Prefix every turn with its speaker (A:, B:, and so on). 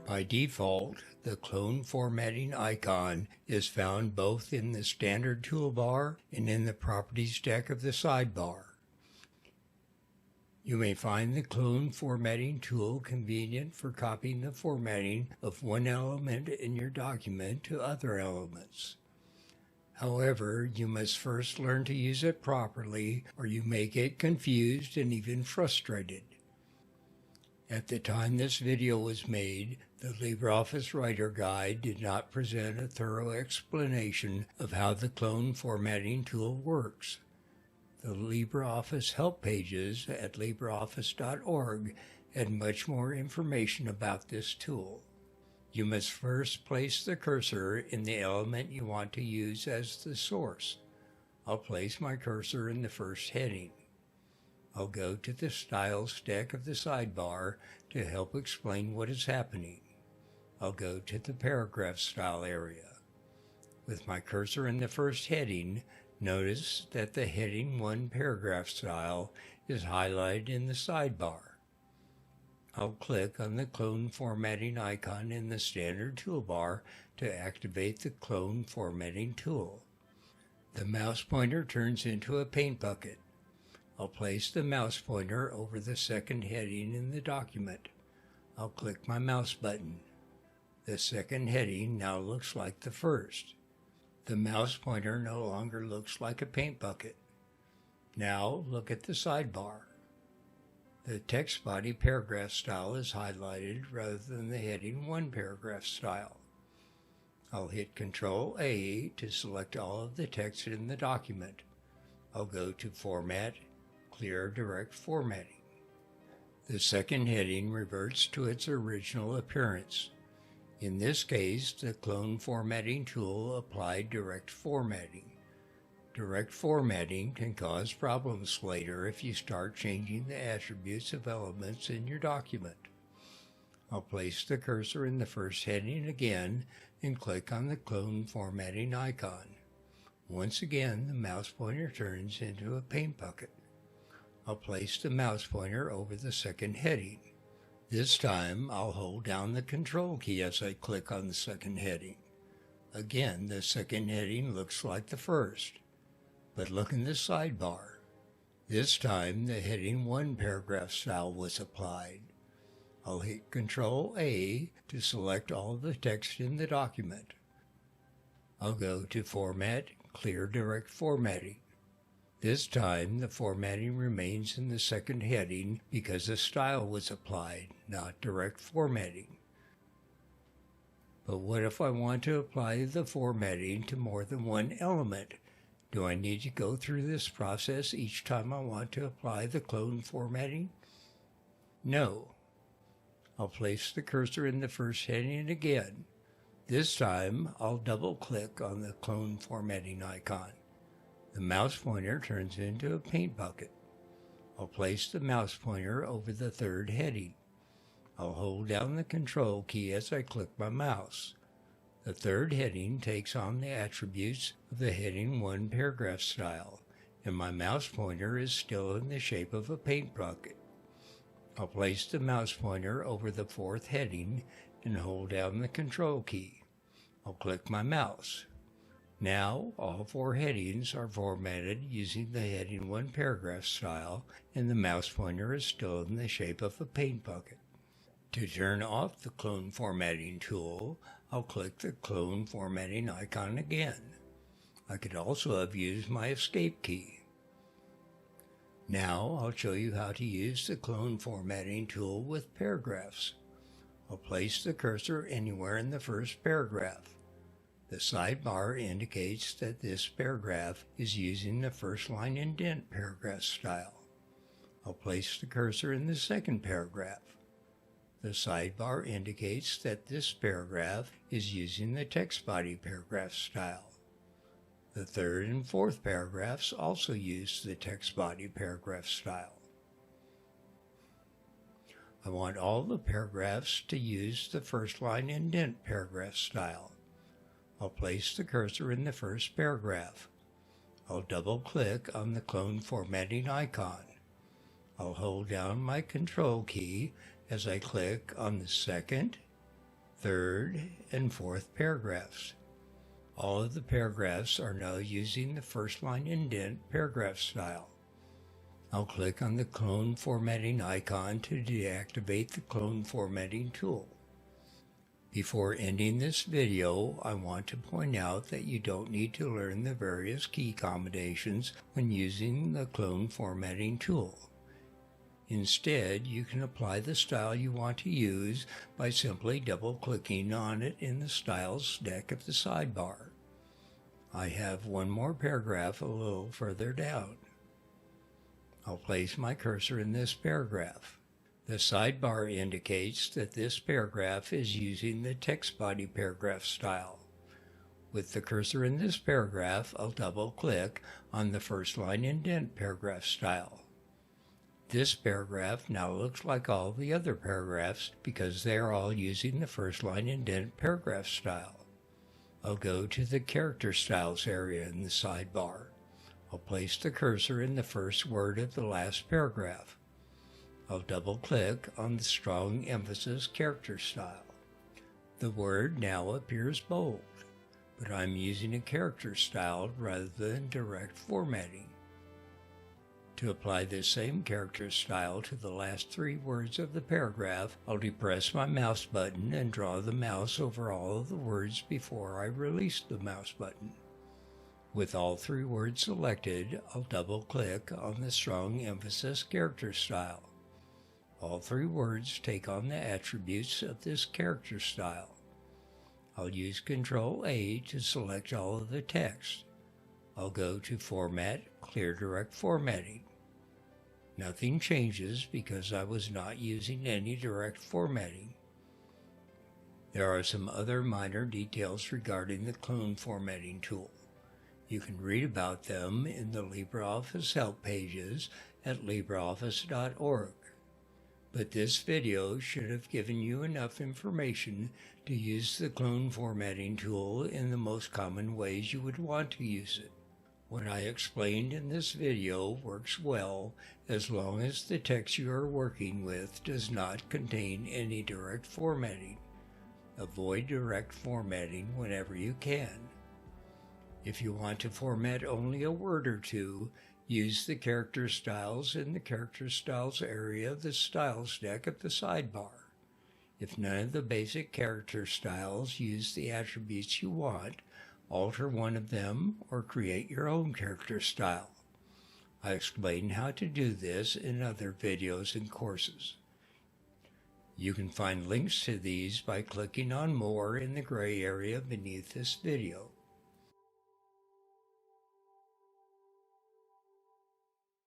A: By default, the clone formatting icon is found both in the standard toolbar and in the properties deck of the sidebar. You may find the clone formatting tool convenient for copying the formatting of one element in your document to other elements. However, you must first learn to use it properly, or you may get confused and even frustrated. At the time this video was made, the LibreOffice Writer Guide did not present a thorough explanation of how the clone formatting tool works. The LibreOffice help pages at LibreOffice.org had much more information about this tool. You must first place the cursor in the element you want to use as the source. I'll place my cursor in the first heading. I'll go to the Styles deck of the sidebar to help explain what is happening. I'll go to the Paragraph Style area. With my cursor in the first heading, notice that the Heading 1 Paragraph Style is highlighted in the sidebar. I'll click on the clone formatting icon in the standard toolbar to activate the clone formatting tool. The mouse pointer turns into a paint bucket. I'll place the mouse pointer over the second heading in the document. I'll click my mouse button. The second heading now looks like the first. The mouse pointer no longer looks like a paint bucket. Now look at the sidebar. The text body paragraph style is highlighted rather than the heading 1 paragraph style. I'll hit Ctrl A to select all of the text in the document. I'll go to Format, Clear Direct Formatting. The second heading reverts to its original appearance. In this case, the clone formatting tool applied direct formatting. Direct formatting can cause problems later if you start changing the attributes of elements in your document. I'll place the cursor in the first heading again and click on the clone formatting icon. Once again, the mouse pointer turns into a paint bucket. I'll place the mouse pointer over the second heading. This time, I'll hold down the Control key as I click on the second heading. Again, the second heading looks like the first. But look in the sidebar. This time, the heading 1 paragraph style was applied. I'll hit Ctrl A to select all of the text in the document. I'll go to Format, Clear Direct Formatting. This time, the formatting remains in the second heading because a style was applied, not direct formatting. But what if I want to apply the formatting to more than one element? Do I need to go through this process each time I want to apply the clone formatting? No. I'll place the cursor in the first heading again. This time, I'll double-click on the clone formatting icon. The mouse pointer turns into a paint bucket. I'll place the mouse pointer over the third heading. I'll hold down the Control key as I click my mouse. The third heading takes on the attributes of the heading 1 paragraph style, and my mouse pointer is still in the shape of a paint bucket. I'll place the mouse pointer over the fourth heading and hold down the Control key. I'll click my mouse. Now, all 4 headings are formatted using the heading 1 paragraph style, and the mouse pointer is still in the shape of a paint bucket. To turn off the clone formatting tool, I'll click the clone formatting icon again. I could also have used my escape key. Now, I'll show you how to use the clone formatting tool with paragraphs. I'll place the cursor anywhere in the first paragraph. The sidebar indicates that this paragraph is using the first line indent paragraph style. I'll place the cursor in the second paragraph. The sidebar indicates that this paragraph is using the text body paragraph style. The third and fourth paragraphs also use the text body paragraph style. I want all the paragraphs to use the first line indent paragraph style. I'll place the cursor in the first paragraph. I'll double-click on the clone formatting icon. I'll hold down my Control key as I click on the second, third, and fourth paragraphs. All of the paragraphs are now using the first line indent paragraph style. I'll click on the clone formatting icon to deactivate the clone formatting tool. Before ending this video, I want to point out that you don't need to learn the various key combinations when using the clone formatting tool. Instead, you can apply the style you want to use by simply double-clicking on it in the Styles deck at the sidebar. I have one more paragraph a little further down. I'll place my cursor in this paragraph. The sidebar indicates that this paragraph is using the text body paragraph style. With the cursor in this paragraph, I'll double-click on the first line indent paragraph style. This paragraph now looks like all the other paragraphs because they are all using the first line indent paragraph style. I'll go to the character styles area in the sidebar. I'll place the cursor in the first word of the last paragraph. I'll double-click on the strong emphasis character style. The word now appears bold, but I'm using a character style rather than direct formatting. To apply this same character style to the last three words of the paragraph, I'll depress my mouse button and draw the mouse over all of the words before I release the mouse button. With all three words selected, I'll double-click on the strong emphasis character style. All three words take on the attributes of this character style. I'll use Ctrl-A to select all of the text. I'll go to Format, Clear Direct Formatting. Nothing changes because I was not using any direct formatting. There are some other minor details regarding the clone formatting tool. You can read about them in the LibreOffice help pages at LibreOffice.org. But this video should have given you enough information to use the clone formatting tool in the most common ways you would want to use it. What I explained in this video works well as long as the text you are working with does not contain any direct formatting. Avoid direct formatting whenever you can. If you want to format only a word or two, use the character styles in the character styles area of the styles deck at the sidebar. If none of the basic character styles use the attributes you want, alter one of them or create your own character style. I explain how to do this in other videos and courses. You can find links to these by clicking on More in the gray area beneath this video.